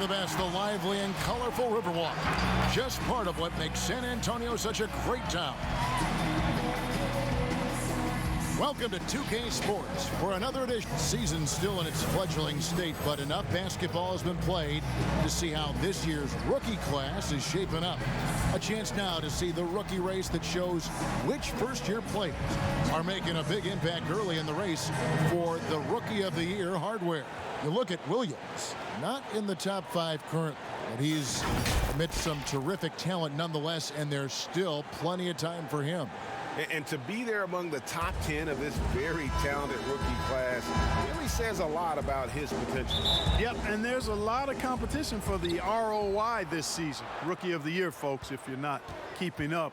the best, the lively and colorful Riverwalk. Just part of what makes San Antonio such a great town. Welcome to 2K Sports for another edition. Season still in its fledgling state, but enough basketball has been played to see how this year's rookie class is shaping up. A chance now to see the rookie race that shows which first-year players are making a big impact early in the race for the Rookie of the Year hardware. You look at Williams, not in the top 5 currently, but he's amidst some terrific talent nonetheless, and there's still plenty of time for him. And to be there among the top 10 of this very talented rookie class really says a lot about his potential. Yep, and there's a lot of competition for the ROI this season. Rookie of the Year, folks, if you're not keeping up.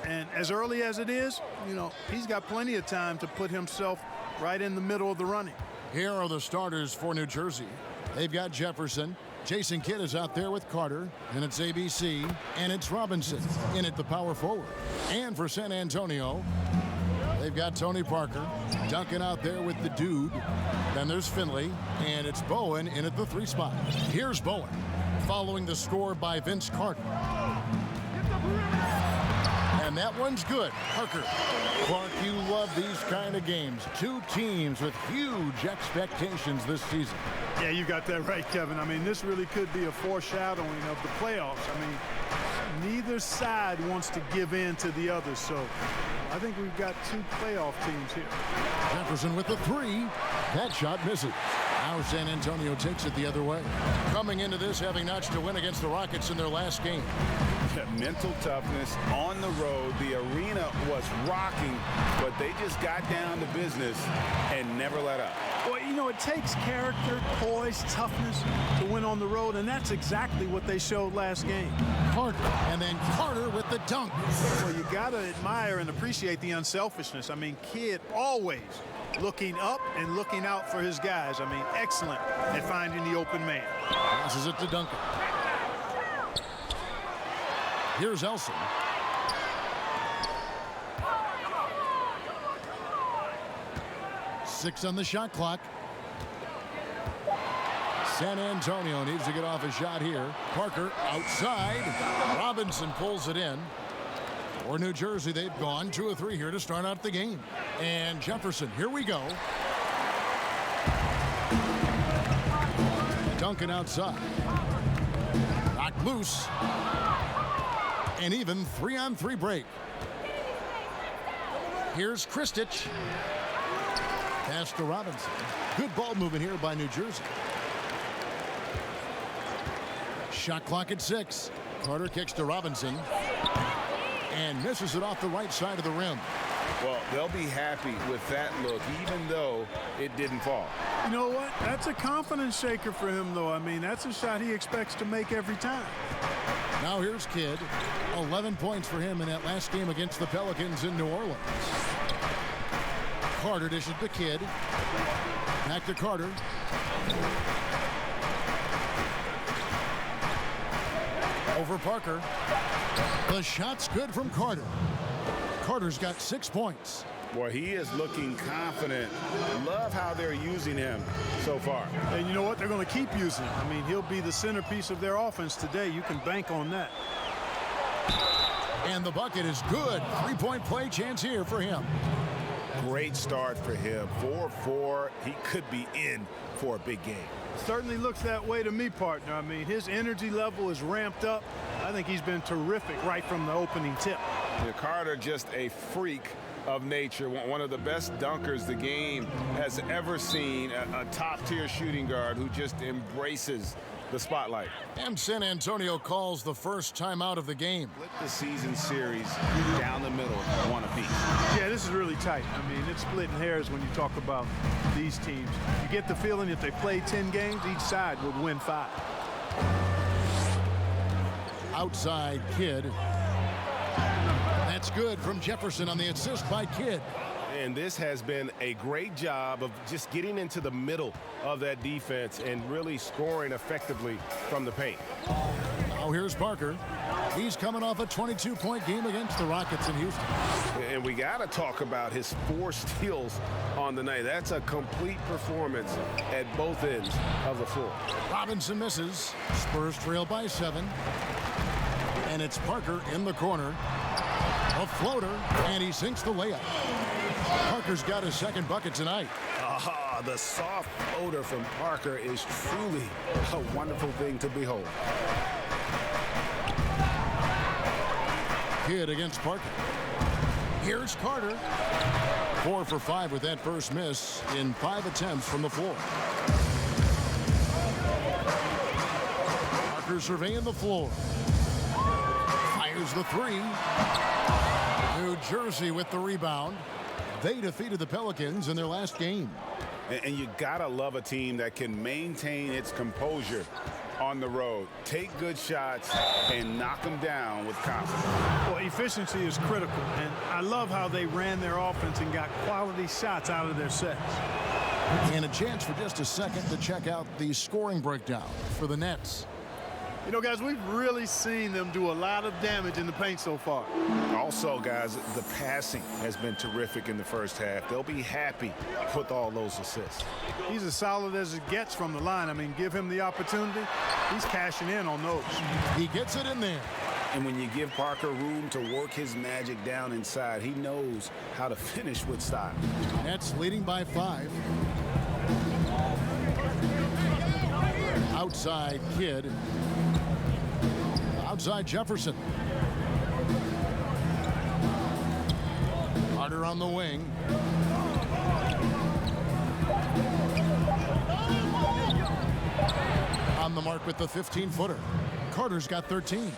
And as early as it is, you know, he's got plenty of time to put himself right in the middle of the running. Here are the starters for New Jersey. They've got Jefferson. Jason Kidd is out there with Carter, and it's ABC, and it's Robinson in at the power forward. And for San Antonio, they've got Tony Parker, Duncan out there with the dude. Then there's Finley, and it's Bowen in at the 3 spot. Here's Bowen, following the score by Vince Carter. And that one's good. Parker. Clark, you love these kind of games. 2 teams with huge expectations this season. Yeah, you got that right, Kevin. I mean, this really could be a foreshadowing of the playoffs. I mean, neither side wants to give in to the other, so I think we've got 2 playoff teams here. Jefferson with the 3. That shot misses. Now San Antonio takes it the other way. Coming into this, having notched a win against the Rockets in their last game. Mental toughness on the road. The arena was rocking, but they just got down to business and never let up. Well, you know, it takes character, poise, toughness to win on the road, and that's exactly what they showed last game. Carter, and then Carter with the dunk. Well, you got to admire and appreciate the unselfishness. I mean, Kidd always looking up and looking out for his guys. I mean, excellent at finding the open man. Passes it to Duncan. Here's Elson. Six on the shot clock. San Antonio needs to get off a shot here. Parker outside. Robinson pulls it in. For New Jersey, they've gone 2 of 3 here to start out the game. And Jefferson, here we go. Duncan outside. Knocked loose. And even 3-on-3 break. Here's Kristich. Pass to Robinson. Good ball movement here by New Jersey. Shot clock at 6. Carter kicks to Robinson. And misses it off the right side of the rim. Well, they'll be happy with that look, even though it didn't fall. You know what? That's a confidence shaker for him, though. I mean, that's a shot he expects to make every time. Now here's Kidd. 11 points for him in that last game against the Pelicans in New Orleans. Carter dishes to Kidd. Back to Carter. Over Parker. The shot's good from Carter. Carter's got 6 points. Boy, he is looking confident. Love how they're using him so far. And you know what? They're going to keep using him. I mean, he'll be the centerpiece of their offense today. You can bank on that. And the bucket is good. 3-point play chance here for him. Great start for him. 4-4. He could be in for a big game. Certainly looks that way to me, partner. I mean, his energy level is ramped up. I think he's been terrific right from the opening tip. Yeah, Carter, just a freak of nature, one of the best dunkers the game has ever seen, a top-tier shooting guard who just embraces the spotlight. And San Antonio calls the first timeout of the game. Split the season series down the middle, 1 apiece. Yeah, this is really tight. I mean, it's splitting hairs when you talk about these teams. You get the feeling if they play 10 games, each side would win 5. Outside Kidd. That's good from Jefferson on the assist by Kidd. And this has been a great job of just getting into the middle of that defense and really scoring effectively from the paint. Now here's Parker. He's coming off a 22-point game against the Rockets in Houston. And we got to talk about his 4 steals on the night. That's a complete performance at both ends of the floor. Robinson misses. Spurs trail by 7. And it's Parker in the corner. A floater, and he sinks the layup. Parker's got his second bucket tonight. The soft odor from Parker is truly a wonderful thing to behold. Kidd against Parker. Here's Carter. 4 for 5 with that first miss in 5 attempts from the floor. Parker surveying the floor. Fires the 3. New Jersey with the rebound. They defeated the Pelicans in their last game. And you gotta love a team that can maintain its composure on the road. Take good shots and knock them down with confidence. Well, efficiency is critical, and I love how they ran their offense and got quality shots out of their sets. And a chance for just a second to check out the scoring breakdown for the Nets. You know, guys, we've really seen them do a lot of damage in the paint so far. Also, guys, the passing has been terrific in the first half. They'll be happy with all those assists. He's as solid as it gets from the line. I mean, give him the opportunity, he's cashing in on those. He gets it in there. And when you give Parker room to work his magic down inside, he knows how to finish with style. Nets leading by 5. Outside Kidd. Outside Jefferson. Carter on the wing. On the mark with the 15-footer. Carter's got 13.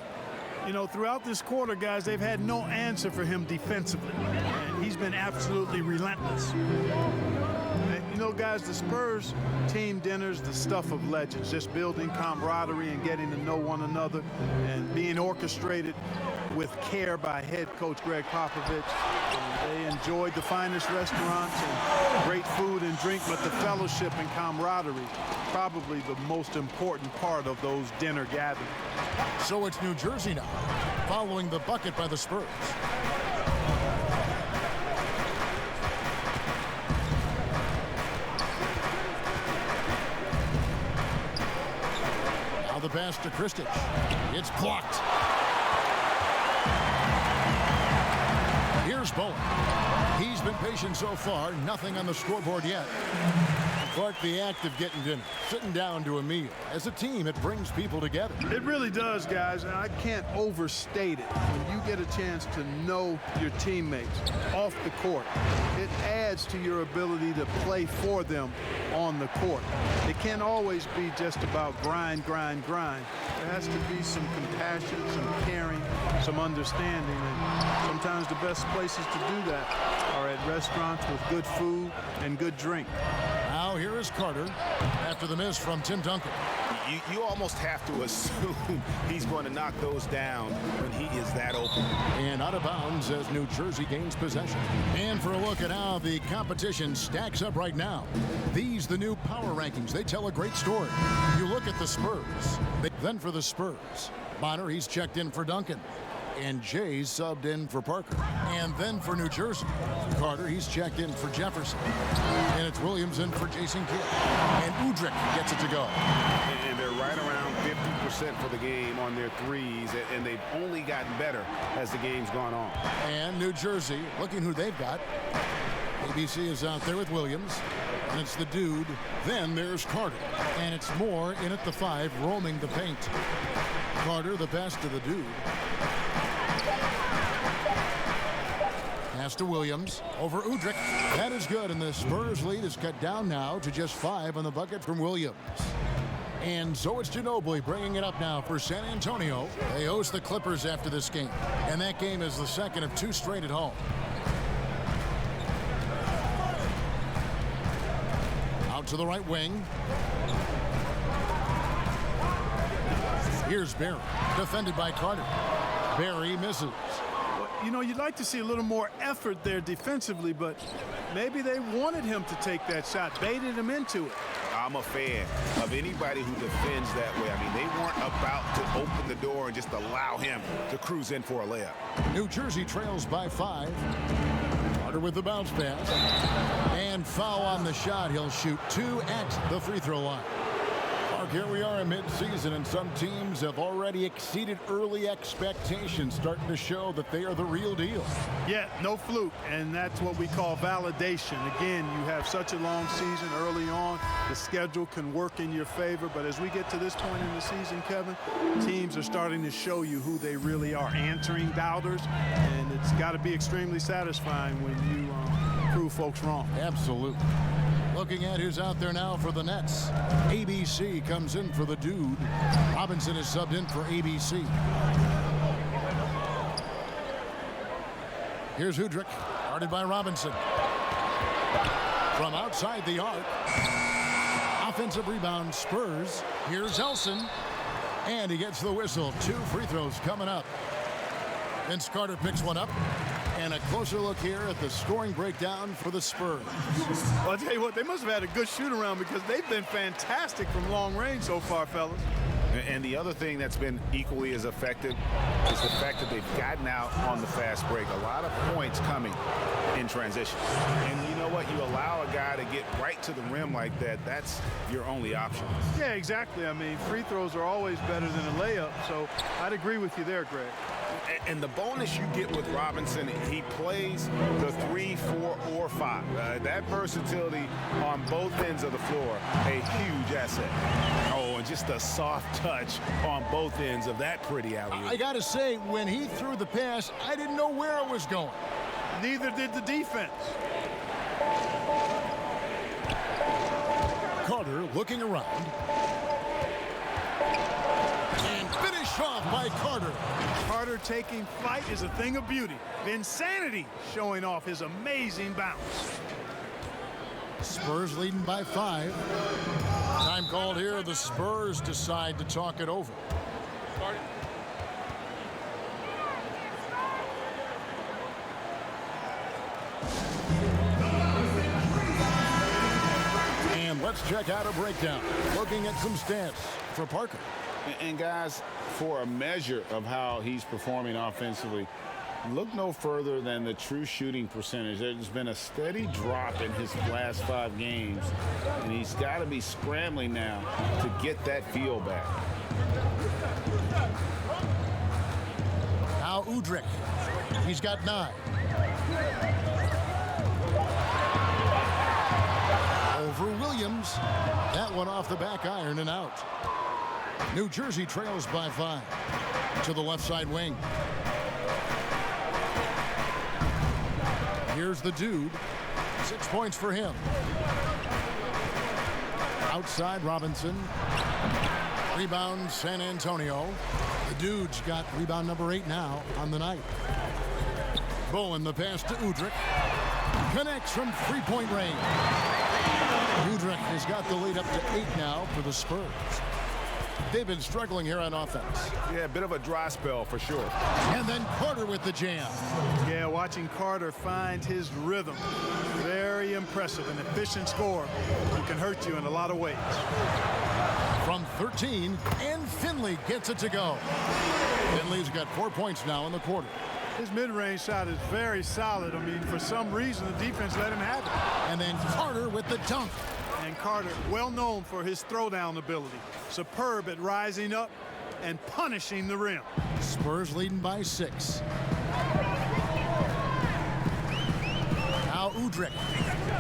You know, throughout this quarter, guys, they've had no answer for him defensively. And he's been absolutely relentless. And, you know, guys, the Spurs team dinner's the stuff of legends, just building camaraderie and getting to know one another and being orchestrated with care by head coach Greg Popovich. They enjoyed the finest restaurants and great food and drink, but the fellowship and camaraderie, probably the most important part of those dinner gatherings. So it's New Jersey now, following the bucket by the Spurs. Now the pass to Kristic. It's blocked. Here's Bowen. He's been patient so far. Nothing on the scoreboard yet. Clark, the act of getting dinner, sitting down to a meal. As a team, it brings people together. It really does, guys, and I can't overstate it. When you get a chance to know your teammates off the court, it adds to your ability to play for them on the court. It can't always be just about grind, grind, grind. There has to be some compassion, some caring, some understanding, and sometimes the best places to do that are at restaurants with good food and good drink. Now here is Carter after the miss from Tim Duncan. You almost have to assume he's going to knock those down when he is that open. And out of bounds as New Jersey gains possession. And for a look at how the competition stacks up right now. These, the new power rankings, they tell a great story. You look at the Spurs. Then for the Spurs, Bonner, he's checked in for Duncan. And Jay's subbed in for Parker. And then for New Jersey, Carter, he's checked in for Jefferson. And it's Williams in for Jason Kidd. And Udrih gets it to go. And they're right around 50% for the game on their threes, and they've only gotten better as the game's gone on. And New Jersey, looking who they've got. ABC is out there with Williams. And it's the dude. Then there's Carter. And it's Moore in at the 5, roaming the paint. Carter, the best of the dude. Pass to Williams over Udrih. That is good, and the Spurs lead is cut down now to just 5 on the bucket from Williams. And so it's Ginobili bringing it up now for San Antonio. They host the Clippers after this game, and that game is the second of 2 straight at home. Out to the right wing. Here's Barry, defended by Carter. Barry misses. You know, you'd like to see a little more effort there defensively, but maybe they wanted him to take that shot, baited him into it. I'm a fan of anybody who defends that way. I mean, they weren't about to open the door and just allow him to cruise in for a layup. New Jersey trails by 5. Carter with the bounce pass. And foul on the shot. He'll shoot 2 at the free throw line. Mark, here we are in mid-season, and some teams have already exceeded early expectations, starting to show that they are the real deal. Yeah, no fluke, and that's what we call validation. Again, you have such a long season early on. The schedule can work in your favor, but as we get to this point in the season, Kevin, teams are starting to show you who they really are, answering doubters, and it's got to be extremely satisfying when you prove folks wrong. Absolutely. Looking at who's out there now for the Nets. ABC comes in for the dude. Robinson is subbed in for ABC. Here's Udrich, guarded by Robinson. From outside the arc. Offensive rebound, Spurs. Here's Elson. And he gets the whistle. 2 free throws coming up. Vince Carter picks one up. And a closer look here at the scoring breakdown for the Spurs. Well, I'll tell you what, they must have had a good shoot-around because they've been fantastic from long range so far, fellas. And the other thing that's been equally as effective is the fact that they've gotten out on the fast break. A lot of points coming in transition. And you know what? You allow a guy to get right to the rim like that, that's your only option. Yeah, exactly. I mean, free throws are always better than a layup, so I'd agree with you there, Greg. And the bonus you get with Robinson, he plays the 3, 4, or 5. That versatility on both ends of the floor, a huge asset. Oh, and just a soft touch on both ends of that pretty alley-oop. I got to say, when he threw the pass, I didn't know where it was going. Neither did the defense. Carter looking around. And finished off by Carter. Carter taking flight is a thing of beauty. Insanity showing off his amazing bounce. Spurs leading by 5. Time called here. The Spurs decide to talk it over. And let's check out a breakdown. Looking at some stats for Parker. And guys, for a measure of how he's performing offensively, look no further than the true shooting percentage. There's been a steady drop in his last 5 games, and he's got to be scrambling now to get that feel back. Now Udrich. He's got 9. Over Williams. That one off the back iron and out. New Jersey trails by 5 to the left side wing. Here's the dude. 6 points for him. Outside Robinson. Rebound San Antonio. The dude's got rebound number 8 now on the night. Bowen the pass to Udrich. Connects from 3-point range. Udrich has got the lead up to 8 now for the Spurs. They've been struggling here on offense. Yeah, a bit of a dry spell for sure. And then Carter with the jam. Yeah, watching Carter find his rhythm. Very impressive, an efficient scorer who can hurt you in a lot of ways. From 13, and Finley gets it to go. Finley's got 4 points now in the quarter. His mid-range shot is very solid. I mean, for some reason, the defense let him have it. And then Carter with the dunk. And Carter, well known for his throwdown ability. Superb at rising up and punishing the rim. Spurs leading by 6. Now Udrich.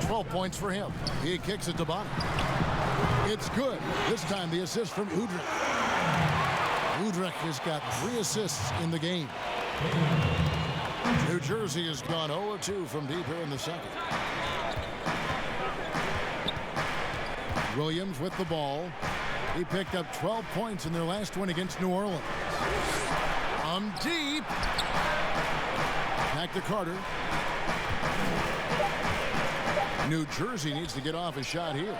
12 points for him. He kicks it to Bonner. It's good. This time the assist from Udrich. Udrich has got 3 assists in the game. New Jersey has gone 0-2 from deep here in the second. Williams with the ball. He picked up 12 points in their last win against New Orleans. Deep. Back to Carter. New Jersey needs to get off a shot here.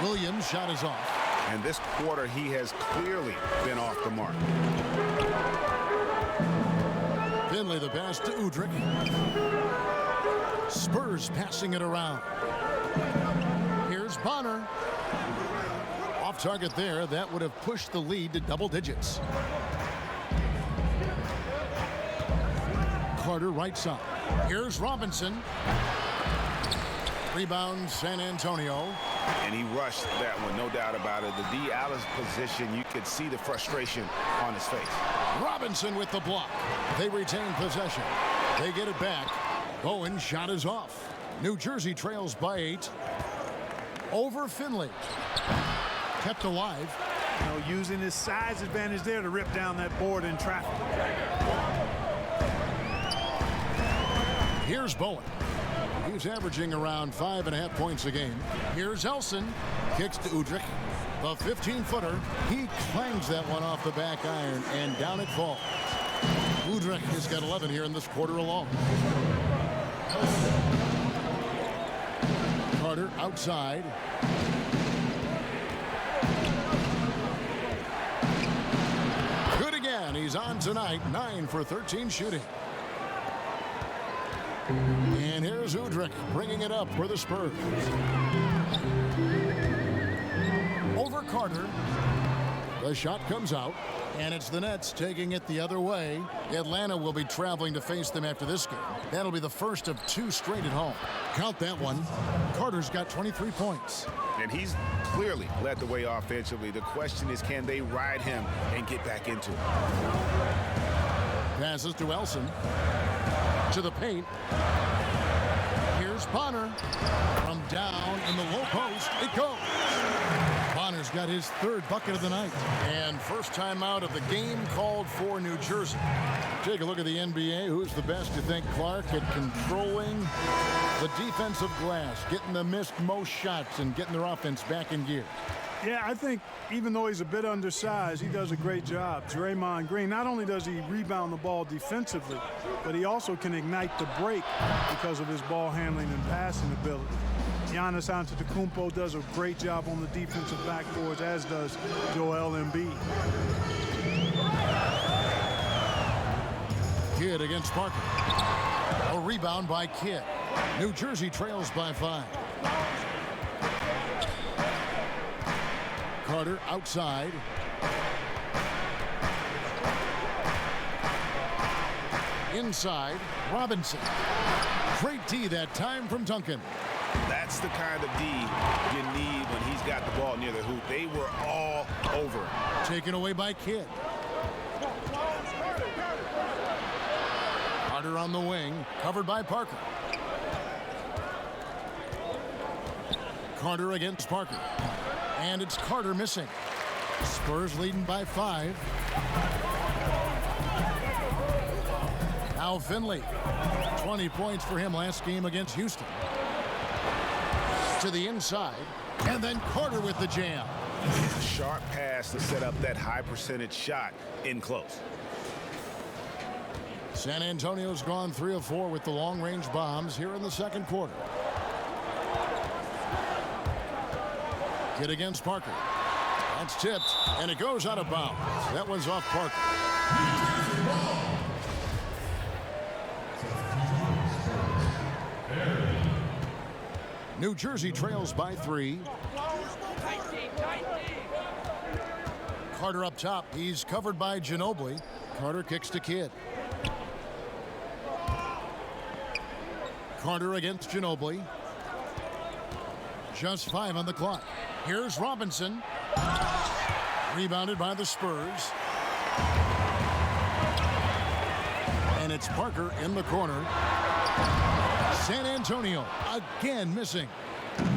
Williams' shot is off. And this quarter, he has clearly been off the mark. Finley the pass to Udrich. Spurs passing it around. Here's Bonner. target there. That would have pushed the lead to double digits. Carter right side. Here's Robinson. Rebound San Antonio. And he rushed that one, no doubt about it. The D. Allen's position, you could see the frustration on his face. Robinson with the block. They retain possession. They get it back. Bowen's shot is off. New Jersey trails by 8. Over Finley. Kept alive. You know, using his size advantage there to rip down that board in traffic. Here's Bowen. He's averaging around 5.5 points a game. Here's Elson. Kicks to Udrich. The 15-footer. He clangs that one off the back iron, and down it falls. Udrich has got 11 here in this quarter alone. Carter outside. Good again. He's on tonight. 9 for 13 shooting. And here's Udrich bringing it up for the Spurs. Over Carter. The shot comes out, and it's the Nets taking it the other way. Atlanta will be traveling to face them after this game. That'll be the first of 2 straight at home. Count that one. Carter's got 23 points. And he's clearly led the way offensively. The question is, can they ride him and get back into it? Passes to Elson. To the paint. Here's Bonner. From down in the low post, it goes. Bonner's got his 3rd bucket of the night. And first time out of the game called for New Jersey. Take a look at the NBA. Who's the best, you think, Clark, at controlling the defensive glass, getting the missed most shots, and getting their offense back in gear? Yeah, I think even though he's a bit undersized, he does a great job. Draymond Green, not only does he rebound the ball defensively, but he also can ignite the break because of his ball handling and passing ability. Giannis Antetokounmpo does a great job on the defensive backboards, as does Joel Embiid. Kidd against Parker. A rebound by Kidd. New Jersey trails by 5. Carter outside. Inside, Robinson. Great D that time from Duncan. That's the kind of D you need when he's got the ball near the hoop. They were all over him. Taken away by Kidd. Carter on the wing, covered by Parker. Carter against Parker. And it's Carter missing. Spurs leading by 5. Now Finley. 20 points for him last game against Houston. To the inside. And then Carter with the jam. A sharp pass to set up that high percentage shot in close. San Antonio's gone 3 of 4 with the long-range bombs here in the second quarter. Kidd against Parker. That's tipped, and it goes out of bounds. That one's off Parker. New Jersey trails by 3. Carter up top. He's covered by Ginobili. Carter kicks to Kidd. Carter against Ginobili. Just 5 on the clock. Here's Robinson. Rebounded by the Spurs. And it's Parker in the corner. San Antonio again missing.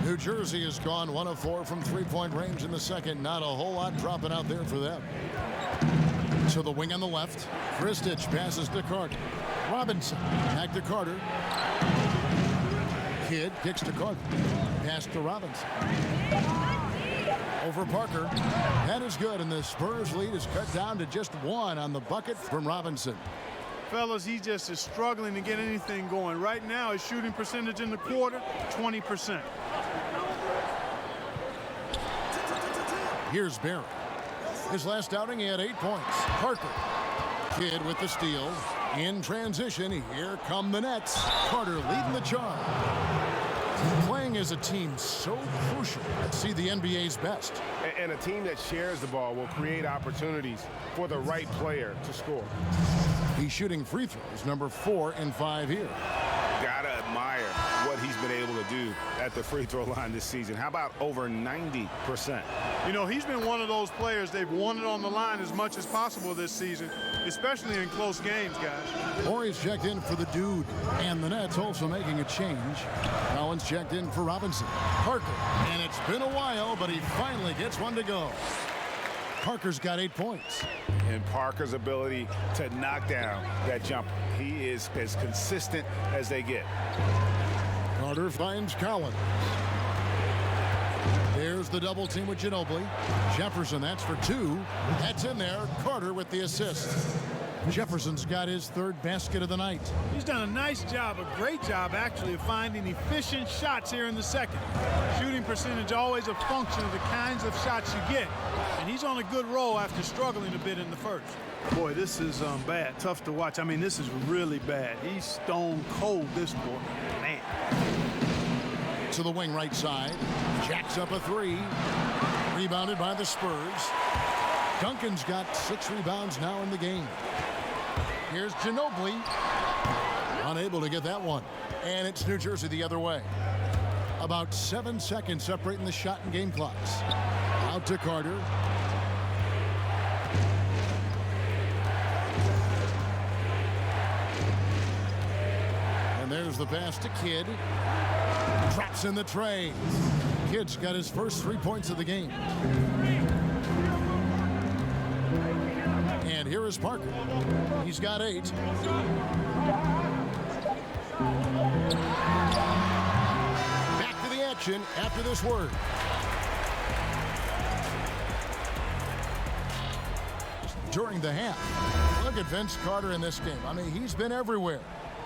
New Jersey has gone 1 of 4 from 3-point range in the second. Not a whole lot dropping out there for them. To the wing on the left. Kristich passes to Carter. Robinson back to Carter. Kidd kicks to Carter. Pass to Robinson. Over Parker. That is good, and the Spurs lead is cut down to just 1 on the bucket from Robinson. Fellas, he just is struggling to get anything going. Right now, his shooting percentage in the quarter, 20%. Here's Barry. His last outing, he had 8 points. Parker. Kidd with the steal. In transition, here come the Nets. Carter leading the charge. Playing as a team so crucial to see the NBA's best. And a team that shares the ball will create opportunities for the right player to score. He's shooting free throws, number 4 in 5 here. Gotta admire what he's been able to do at the free throw line this season. How about over 90%? You know, he's been one of those players they've wanted on the line as much as possible this season, especially in close games, guys. Morey's checked in for the dude, and the Nets also making a change. Collins checked in for Robinson. Parker, and it's been a while, but he finally gets one to go. Parker's got 8 points. And Parker's ability to knock down that jumper. He is as consistent as they get. Carter finds Collins. There's the double team with Ginobili. Jefferson, that's for 2. That's in there. Carter with the assist. Jefferson's got his 3rd basket of the night. He's done a nice job, a great job actually, of finding efficient shots here in the second. Shooting percentage always a function of the kinds of shots you get. And he's on a good roll after struggling a bit in the first. Boy, this is bad. Tough to watch. I mean, this is really bad. He's stone cold this quarter. Man. To the wing right side. Jacks up a 3. Rebounded by the Spurs. Duncan's got 6 rebounds now in the game. Here's Ginobili. Unable to get that one. And it's New Jersey the other way. About 7 seconds separating the shot and game clocks. Out to Carter. And there's the pass to Kidd. Drops in the tray. Kidd's got his first 3 points of the game. And here is Parker. He's got 8. Back to the action after this word. During the half. Look at Vince Carter in this game. I mean, he's been everywhere.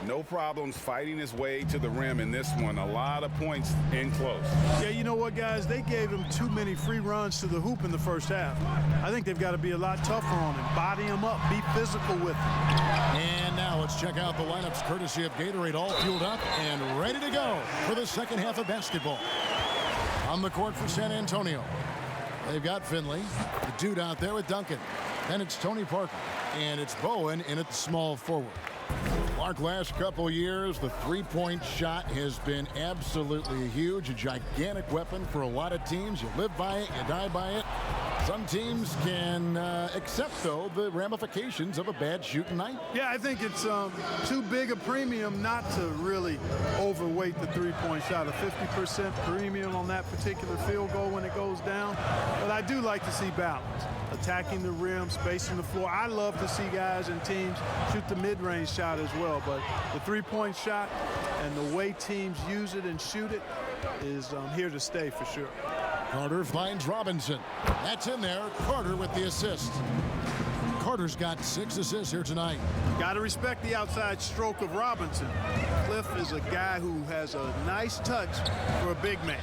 No problems fighting his way to the rim in this one. A lot of points in close. Yeah, you know what, guys? They gave him too many free runs to the hoop in the first half. I think they've got to be a lot tougher on him. Body him up. Be physical with him. And now let's check out the lineups courtesy of Gatorade, all fueled up and ready to go for the second half of basketball. On the court for San Antonio. They've got Finley, the dude out there with Duncan. Then it's Tony Parker, and it's Bowen in at the small forward. Clark, last couple years, the three-point shot has been absolutely huge, a gigantic weapon for a lot of teams. You live by it, you die by it. Some teams can accept, though, the ramifications of a bad shooting night. Yeah, I think it's too big a premium not to really overweight the three-point shot. A 50% premium on that particular field goal when it goes down. But I do like to see balance. Attacking the rim, spacing the floor. I love to see guys and teams shoot the mid-range shot as well. But the three-point shot and the way teams use it and shoot it is here to stay for sure. Carter finds Robinson. That's in there. Carter with the assist. Carter's got 6 assists here tonight. Got to respect the outside stroke of Robinson. Cliff is a guy who has a nice touch for a big man.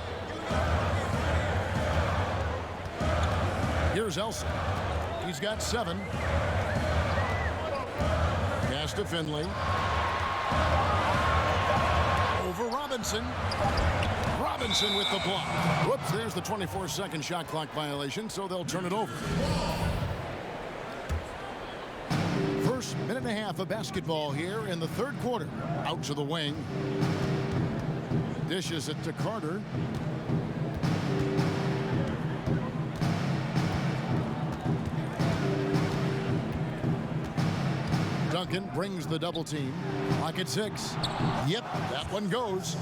Here's Elson. He's got 7. Pass to Finley. Over Robinson. Robinson with the block. Whoops, there's the 24-second shot clock violation, so they'll turn it over. First minute and a half of basketball here in the third quarter. Out to the wing. Dishes it to Carter. Duncan brings the double team. Clock at 6. Yep, that one goes.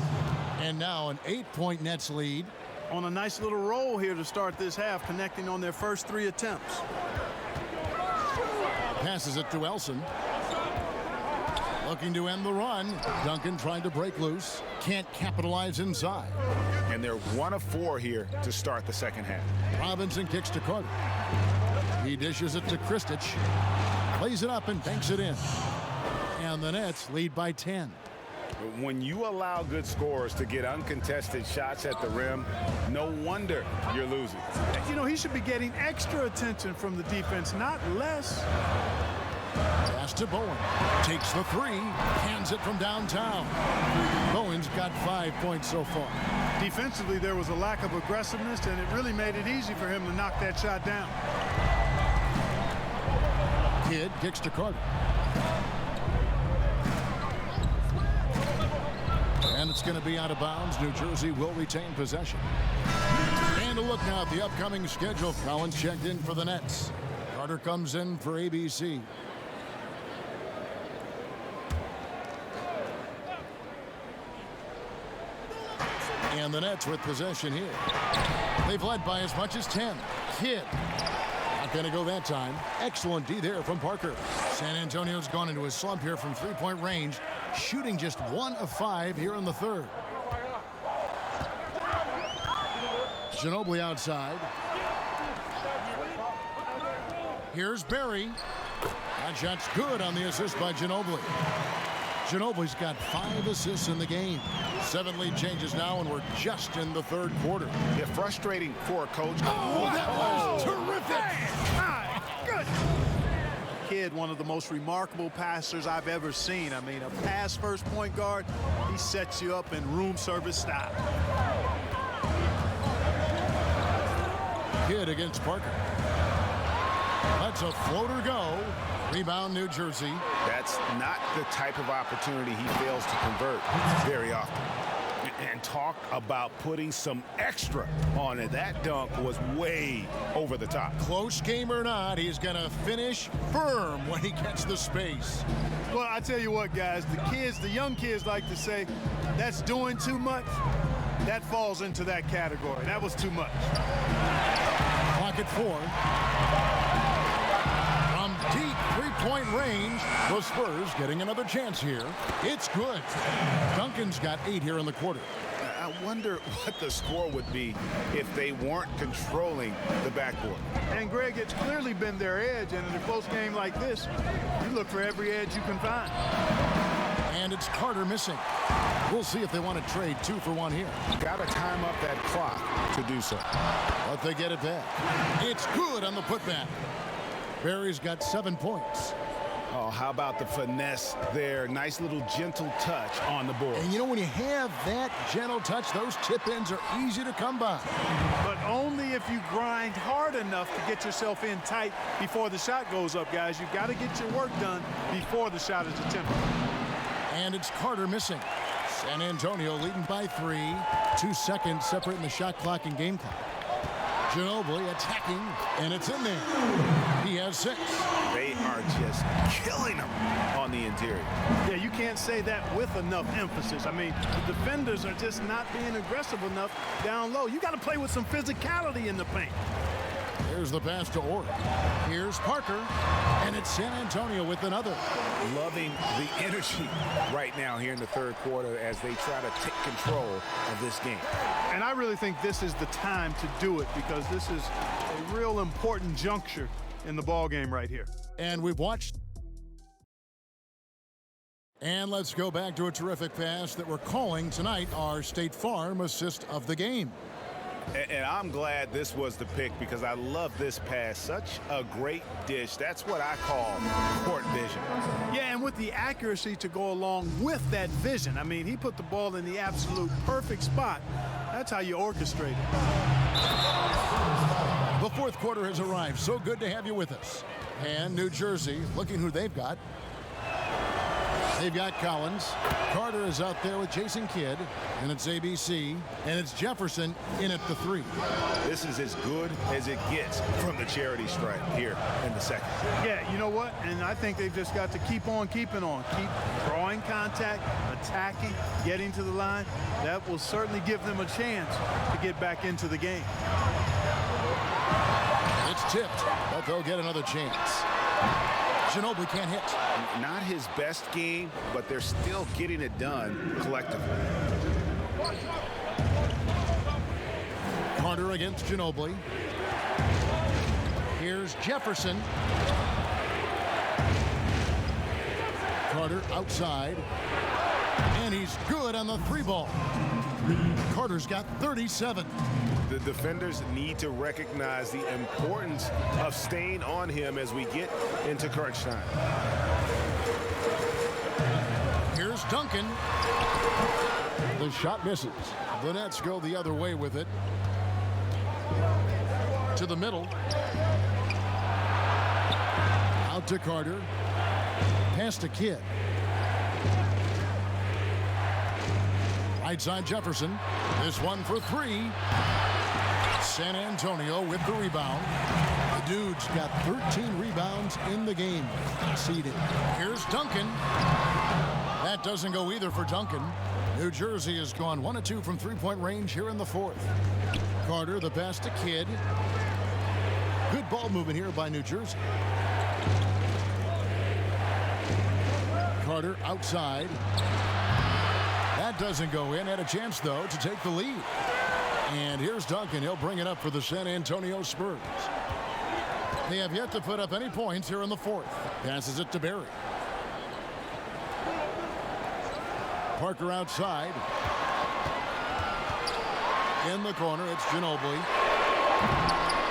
And now an 8-point Nets lead. On a nice little roll here to start this half, connecting on their first 3 attempts. Passes it to Elson. Looking to end the run. Duncan trying to break loose. Can't capitalize inside. And they're 1 of 4 here to start the second half. Robinson kicks to Carter. He dishes it to Kristich. Plays it up and banks it in. And the Nets lead by 10. When you allow good scorers to get uncontested shots at the rim, no wonder you're losing. You know, he should be getting extra attention from the defense, not less. Pass to Bowen. Takes the 3. Hands it from downtown. Bowen's got got 5 points so far. Defensively, there was a lack of aggressiveness, and it really made it easy for him to knock that shot down. Kidd kicks to Carter. And it's going to be out of bounds. New Jersey will retain possession. And a look now at the upcoming schedule. Collins checked in for the Nets. Carter comes in for ABC. And the Nets with possession here. They've led by as much as 10. Kidd. Not going to go that time. Excellent D there from Parker. San Antonio's gone into a slump here from three-point range, shooting just 1 of 5 here in the third. Ginobili outside. Here's Barry. That shot's good on the assist by Ginobili. Ginobili's got 5 assists in the game. 7 lead changes now, and we're just in the third quarter. Yeah, frustrating for a coach. Oh, that was terrific. My goodness. Kidd, one of the most remarkable passers I've ever seen. I mean, a pass-first point guard, he sets you up in room service style. Kidd against Parker. That's a floater go. Rebound, New Jersey. That's not the type of opportunity he fails to convert very often. And talk about putting some extra on it. That dunk was way over the top. Close game or not, he's going to finish firm when he gets the space. Well, I tell you what, guys, the young kids like to say, that's doing too much. That falls into that category. That was too much. Clock at 4. From deep three-point range, the Spurs getting another chance here. It's good. Duncan's got 8 here in the quarter. I wonder what the score would be if they weren't controlling the backboard. And, Greg, it's clearly been their edge, and in a close game like this, you look for every edge you can find. And it's Carter missing. We'll see if they want to trade 2 for 1 here. Got to time up that clock to do so. But they get it back. It's good on the putback. Barry's got 7 points. Oh, how about the finesse there? Nice little gentle touch on the board. And you know, when you have that gentle touch, those tip-ins are easy to come by. But only if you grind hard enough to get yourself in tight before the shot goes up, guys. You've got to get your work done before the shot is attempted. And it's Carter missing. San Antonio leading by 3. 2 seconds separating the shot clock and game clock. Ginobili attacking, and it's in there. He has 6. They are just killing him on the interior. Yeah, you can't say that with enough emphasis. I mean, the defenders are just not being aggressive enough down low. You got to play with some physicality in the paint. Here's the pass to Orr. Here's Parker, and it's San Antonio with another. Loving the energy right now here in the third quarter as they try to take control of this game. And I really think this is the time to do it because this is a real important juncture in the ball game right here. And we've watched. And let's go back to a terrific pass that we're calling tonight our State Farm assist of the game. And I'm glad this was the pick because I love this pass. Such a great dish. That's what I call court vision. Yeah, and with the accuracy to go along with that vision. I mean, he put the ball in the absolute perfect spot. That's how you orchestrate it. The fourth quarter has arrived. So good to have you with us. And New Jersey, looking who they've got. They've got Collins. Carter is out there with Jason Kidd. And it's ABC. And it's Jefferson in at the 3. This is as good as it gets from the charity stripe here in the second. Yeah, you know what? And I think they've just got to keep on keeping on. Keep drawing contact, attacking, getting to the line. That will certainly give them a chance to get back into the game. It's tipped, but they'll get another chance. Ginobili can't hit. Not his best game, but they're still getting it done collectively. Carter against Ginobili. Here's Jefferson. Carter outside. And he's good on the 3-ball. Carter's got 37. The defenders need to recognize the importance of staying on him as we get into crunch time. Here's Duncan. The His shot misses. The Nets go the other way with it. To the middle. Out to Carter. Pass to Kidd. Right side Jefferson. This one for three. San Antonio with the rebound. The dude's got 13 rebounds in the game. Conceded. Here's Duncan. That doesn't go either for Duncan. New Jersey has gone 1 of 2 from three-point range here in the fourth. Carter, the pass to Kidd. Good ball movement here by New Jersey. Carter outside. That doesn't go in. Had a chance, though, to take the lead. And here's Duncan. He'll bring it up for the San Antonio Spurs. They have yet to put up any points here in the fourth. Passes it to Barry. Parker outside. In the corner, it's Ginobili.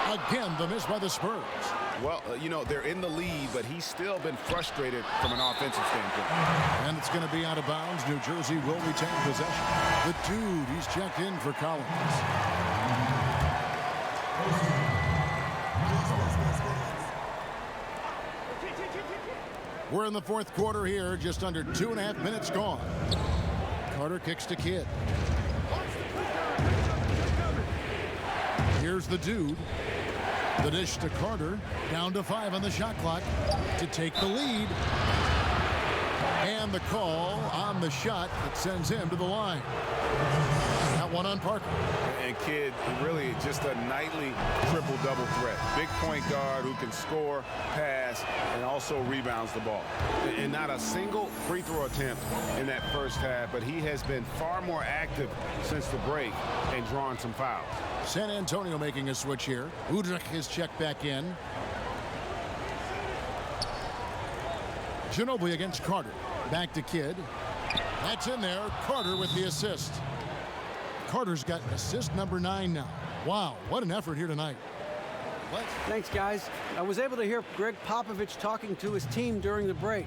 Again, the miss by the Spurs. Well, you know, they're in the lead, but he's still been frustrated from an offensive standpoint. And it's going to be out of bounds. New Jersey will retain possession. The dude, he's checked in for Collins. We're in the fourth quarter here, just under 2.5 minutes gone. Carter kicks to Kidd. Here's the dude. The dish to Carter. Down to 5 on the shot clock to take the lead. And the call on the shot that sends him to the line. That one on Parker. And Kidd, really just a nightly triple-double threat. Big point guard who can score, pass, and also rebounds the ball. And not a single free throw attempt in that first half, but he has been far more active since the break and drawn some fouls. San Antonio making a switch here. Udrich is checked back in. Ginobili against Carter. Back to Kidd. That's in there. Carter with the assist. Carter's got assist number 9 now. Wow, what an effort here tonight. Thanks, guys. I was able to hear Greg Popovich talking to his team during the break.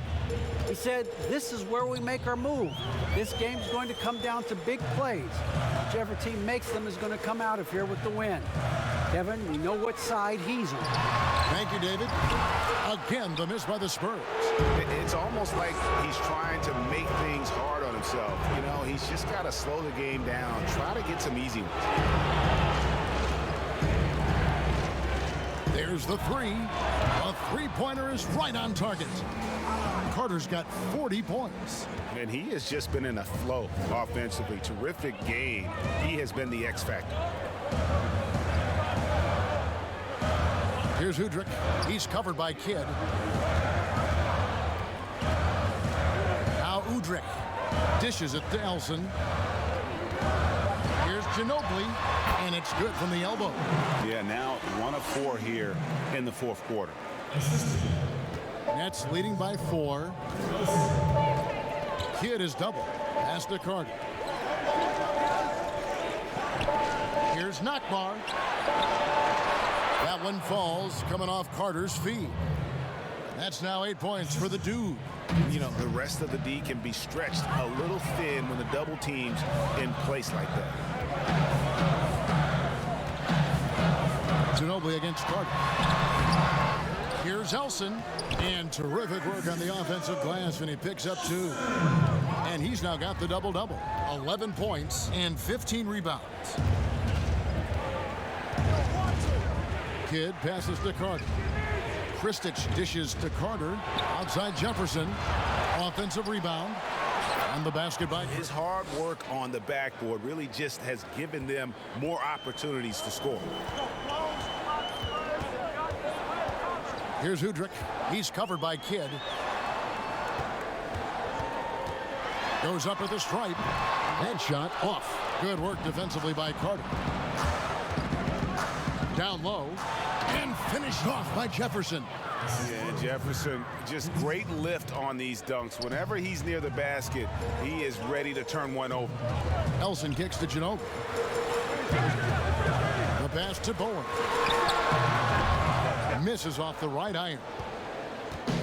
He said, this is where we make our move. This game's going to come down to big plays. Whichever team makes them is going to come out of here with the win. Kevin, we know what side he's on. Thank you, David. Again, the miss by the Spurs. It's almost like he's trying to make things hard on himself. You know, he's just got to slow the game down, try to get some easy ones. There's the three. A three-pointer is right on target. Carter's got 40 points. And he has just been in a flow offensively. Terrific game. He has been the X factor. Here's Udrich. He's covered by Kidd. Now Udrich dishes it to Elson. Here's Ginobili, and it's good from the elbow. Yeah, now 1 of 4 here in the fourth quarter. Nets leading by 4. Kidd is double. Pass to Carter. Here's Nakbar. That one falls, coming off Carter's feet. That's now 8 points for the dude. You know, the rest of the D can be stretched a little thin when the double team's in place like that. Ginobili against Carter. Here's Elson. And terrific work on the offensive glass, and he picks up 2. And he's now got the double-double. 11 points and 15 rebounds. Kidd passes to Carter. Kristich dishes to Carter. Outside Jefferson. Offensive rebound. And the basket by his hard work on the backboard really just has given them more opportunities to score. Here's Udrich. He's covered by Kidd. Goes up with a stripe. And shot off. Good work defensively by Carter. Down low. And finished off by Jefferson. Yeah, Jefferson, just great lift on these dunks. Whenever he's near the basket, he is ready to turn one over. Elson kicks to Ginobili. The pass to Bowen. Misses off the right iron.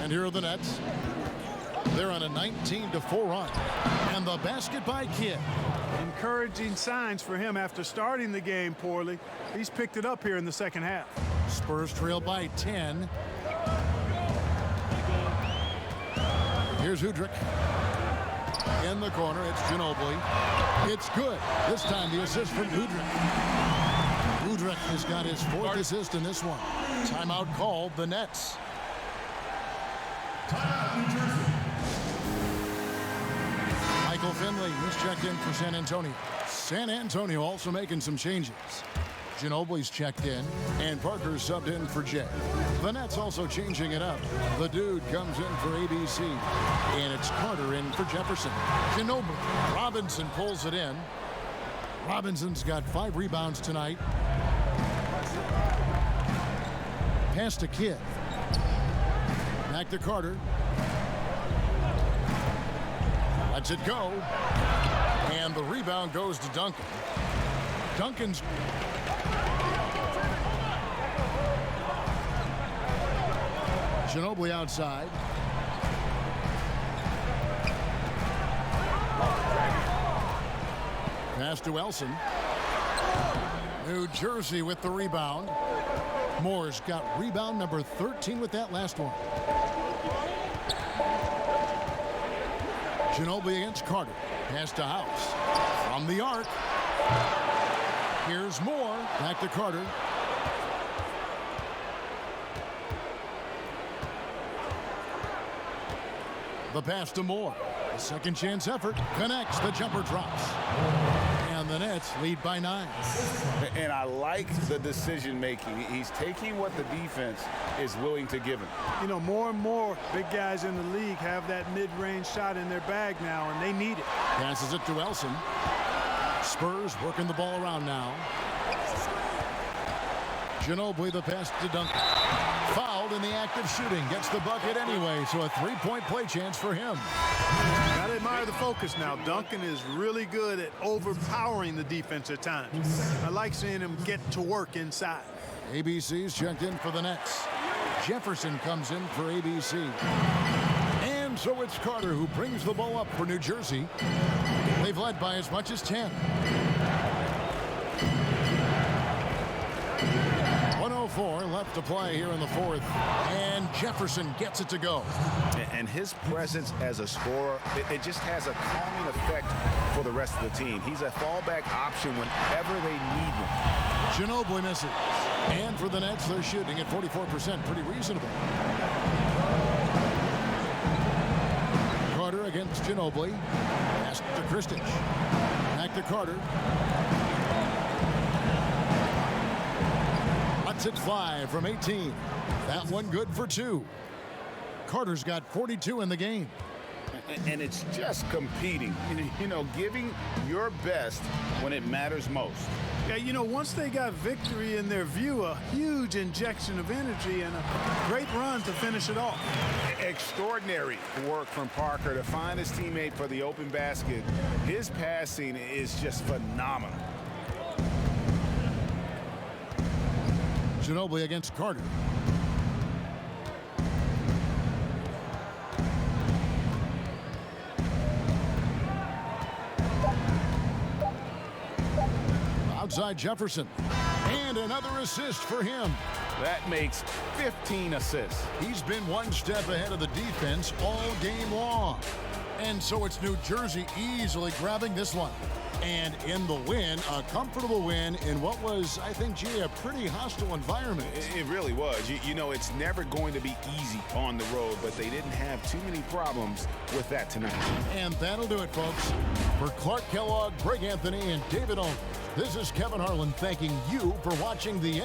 And here are the Nets. They're on a 19-4 run. And the basket by Kidd. Encouraging signs for him after starting the game poorly. He's picked it up here in the second half. Spurs trail by 10. Here's Udrich. In the corner, it's Ginobili. It's good. This time the assist from Udrich. Udrich has got his fourth assist in this one. Timeout called, the Nets. Michael Finley, he's checked in for San Antonio. San Antonio also making some changes. Ginobili's checked in, and Parker's subbed in for Jay. The Nets also changing it up. The dude comes in for ABC, and it's Carter in for Jefferson. Ginobili. Robinson pulls it in. Robinson's got 5 rebounds tonight. Pass to Kidd. Back to Carter. Lets it go. And the rebound goes to Duncan. Duncan's... Ginobili outside. Pass to Elson. New Jersey with the rebound. Moore's got rebound number 13 with that last one. Ginobili against Carter. Pass to House. From the arc. Here's Moore. Back to Carter. The pass to Moore. A second chance effort. Connects. The jumper drops. And the Nets lead by 9. And I like the decision making. He's taking what the defense is willing to give him. You know, more and more big guys in the league have that mid-range shot in their bag now, and they need it. Passes it to Elson. Spurs working the ball around now. Ginobili, the pass to Duncan. Fouled in the act of shooting. Gets the bucket anyway, so a 3-point play chance for him. Gotta admire the focus now. Duncan is really good at overpowering the defense at times. I like seeing him get to work inside. ABC's checked in for the Nets. Jefferson comes in for ABC. And so it's Carter who brings the ball up for New Jersey. They've led by as much as 10. 104 left to play here in the fourth. And Jefferson gets it to go. And his presence as a scorer, it just has a calming effect for the rest of the team. He's a fallback option whenever they need one. Ginobili misses. And for the Nets, they're shooting at 44%. Pretty reasonable. Carter against Ginobili. Pass to Kristich. Back to Carter. Lets it fly from 18. That one good for 2. Carter's got 42 in the game. And it's just competing. You know, giving your best when it matters most. Yeah, you know, once they got victory in their view, a huge injection of energy and a great run to finish it off. Extraordinary work from Parker to find his teammate for the open basket. His passing is just phenomenal. Ginobili against Carter. Outside Jefferson. And another assist for him. That makes 15 assists. He's been one step ahead of the defense all game long. And so it's New Jersey easily grabbing this one. And in the win, a comfortable win in what was, I think, gee, a pretty hostile environment. It really was. You know, it's never going to be easy on the road, but they didn't have too many problems with that tonight. And that'll do it, folks. For Clark Kellogg, Greg Anthony, and David Olney, this is Kevin Harlan thanking you for watching the